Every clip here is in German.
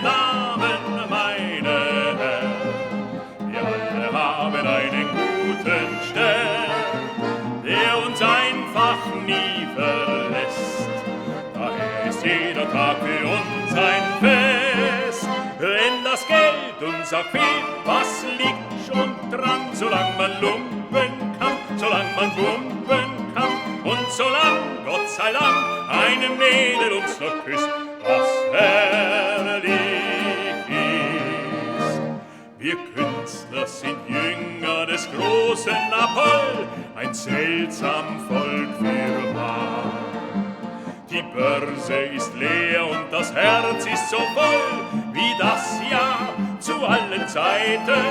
meine Damen, meine Herren, wir alle haben einen guten Stern, der uns einfach nie verlässt. Daher ist jeder Tag für uns ein Fest. Wenn das Geld uns auch fehlt, was liegt schon dran, solang man lumpen kann, solang man pumpen kann und solang, Gott sei Dank, eine Mädel uns noch küsst, was herrlich ist. Wir Künstler sind Jünger des großen Apoll, ein seltsam Volk für wahr. Die Börse ist leer und das Herz ist so voll, wie das ja zu allen Zeiten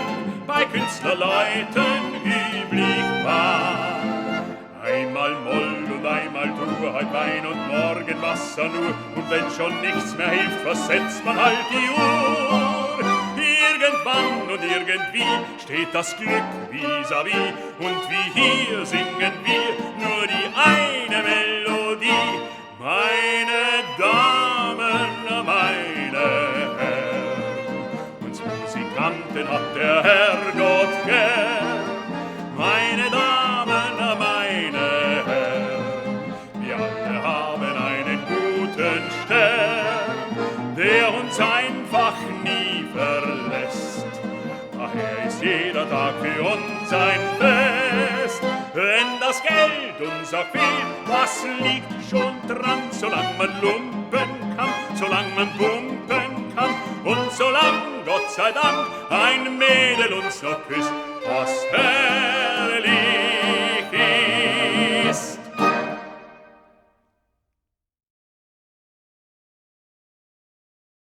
bei Künstlerleuten üblich war. Einmal Moll und einmal Dur, heute Wein und morgen Wasser nur. Und wenn schon nichts mehr hilft, versetzt man halt die Uhr. Irgendwann und irgendwie steht das Glück vis-à-vis. Und wie hier singen wir nur die eine Melodie. Meine Damen, meine Herren, uns Musikanten hat der Herrgott gern. Meine Damen, meine Herren, wir alle haben einen guten Stern, der uns einfach nie verlässt. Daher ist jeder Tag für uns ein Fest. Wenn das Geld uns auch fehlt, was liegt schon dran, solang man lumpen kann, solang man pumpen kann und solang, Gott sei Dank, ein Mädel uns noch küsst, was